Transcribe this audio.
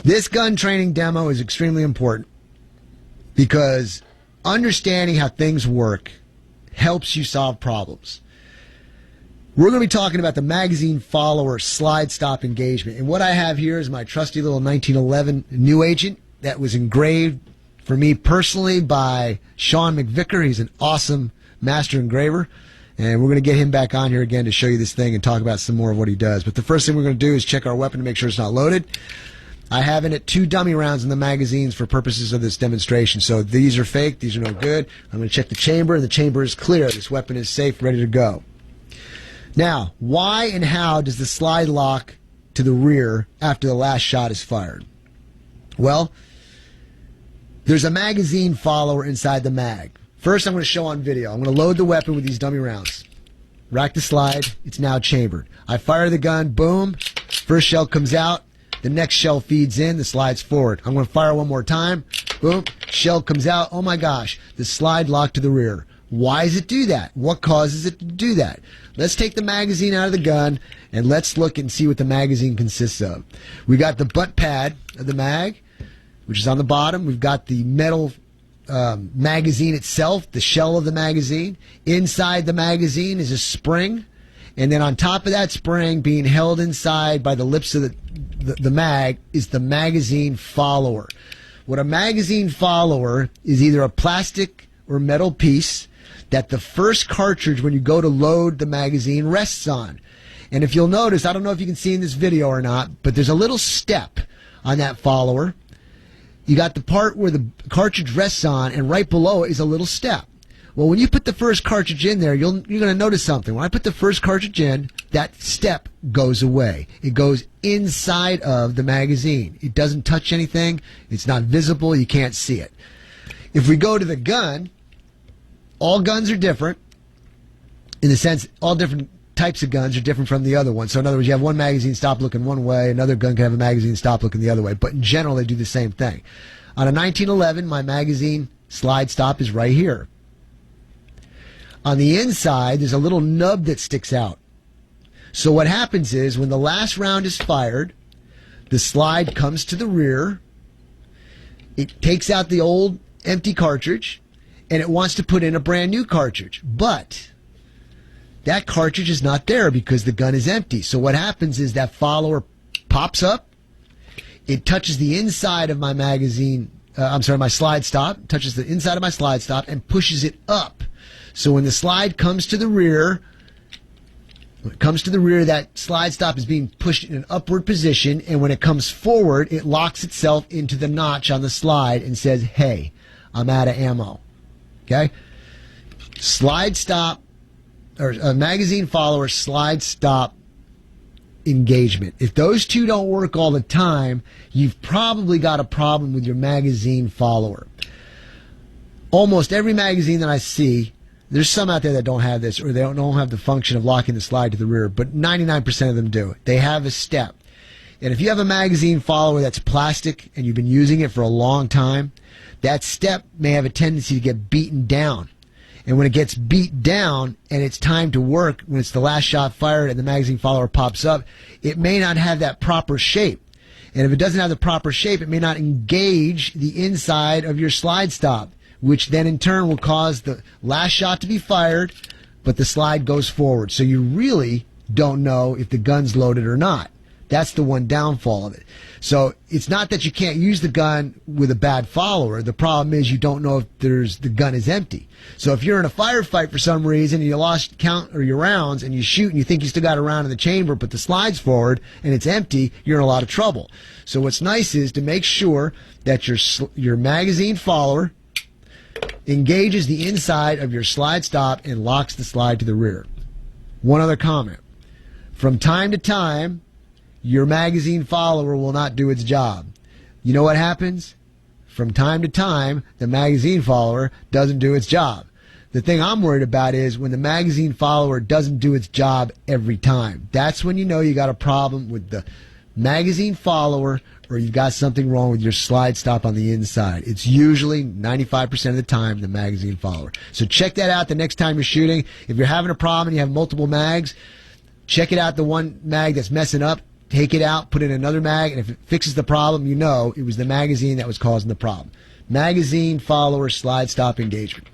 This gun training demo is extremely important because understanding how things work helps you solve problems. We're going to be talking about the magazine follower slide stop engagement. And what I have here is my trusty little 1911 New Agent that was engraved for me personally by Sean McVicker. He's an awesome master engraver. And we're going to get him back on here again to show you this thing and talk about some more of what he does. But the first thing we're going to do is check our weapon to make sure it's not loaded. I have in it 2 dummy rounds in the magazines for purposes of this demonstration. So these are fake. These are no good. I'm going to check the chamber, and the chamber is clear. This weapon is safe, ready to go. Now, why and how does the slide lock to the rear after the last shot is fired? Well, there's a magazine follower inside the mag. First, I'm going to show on video. I'm going to load the weapon with these dummy rounds. Rack the slide. It's now chambered. I fire the gun. Boom. First shell comes out. The next shell feeds in. The slide's forward. I'm going to fire one more time. Boom. Shell comes out. Oh, my gosh. The slide locked to the rear. Why does it do that? What causes it to do that? Let's take the magazine out of the gun, and let's look and see what the magazine consists of. We got the butt pad of the mag, which is on the bottom. We've got the metal magazine itself, the shell of the magazine. Inside the magazine is a spring, and then on top of that spring, being held inside by the lips of the mag, is the magazine follower. What a magazine follower is either a plastic or metal piece that the first cartridge, when you go to load the magazine, rests on. And if you'll notice, I don't know if you can see in this video or not, but there's a little step on that follower. You got the part where the cartridge rests on, and right below it is a little step. Well, when you put the first cartridge in there, you're going to notice something. When I put the first cartridge in, that step goes away. It goes inside of the magazine. It doesn't touch anything. It's not visible. You can't see it. If we go to the gun, all guns are different in the sense all different types of guns are different from the other one. So in other words, you have one magazine stop looking one way, another gun can have a magazine stop looking the other way, but in general they do the same thing. On a 1911, my magazine slide stop is right here. On the inside, there's a little nub that sticks out. So what happens is when the last round is fired, the slide comes to the rear, it takes out the old empty cartridge, and it wants to put in a brand new cartridge. But that cartridge is not there because the gun is empty. So what happens is that follower pops up. It touches the inside of my magazine, my slide stop, touches the inside of my slide stop and pushes it up. So when the slide comes to the rear, that slide stop is being pushed in an upward position, and when it comes forward, it locks itself into the notch on the slide and says, hey, I'm out of ammo. Okay? Slide stop, or a magazine follower slide stop engagement. If those two don't work all the time, you've probably got a problem with your magazine follower. Almost every magazine that I see, there's some out there that don't have this, or they don't have the function of locking the slide to the rear, but 99% of them do. They have a step. And if you have a magazine follower that's plastic and you've been using it for a long time, that step may have a tendency to get beaten down. And when it gets beat down and it's time to work, when it's the last shot fired and the magazine follower pops up, it may not have that proper shape. And if it doesn't have the proper shape, it may not engage the inside of your slide stop, which then in turn will cause the last shot to be fired, but the slide goes forward. So you really don't know if the gun's loaded or not. That's the one downfall of it. So it's not that you can't use the gun with a bad follower. The problem is you don't know if the gun is empty. So if you're in a firefight for some reason and you lost count or your rounds and you shoot and you think you still got a round in the chamber but the slide's forward and it's empty, you're in a lot of trouble. So what's nice is to make sure that your magazine follower engages the inside of your slide stop and locks the slide to the rear. One other comment. From time to time, your magazine follower will not do its job. You know what happens? From time to time, the magazine follower doesn't do its job. The thing I'm worried about is when the magazine follower doesn't do its job every time. That's when you know you got a problem with the magazine follower or you've got something wrong with your slide stop on the inside. It's usually 95% of the time the magazine follower. So check that out the next time you're shooting. If you're having a problem and you have multiple mags, check it out, the one mag that's messing up. take it out, put in another mag, and if it fixes the problem, you know it was the magazine that was causing the problem. Magazine follower slide stop engagement.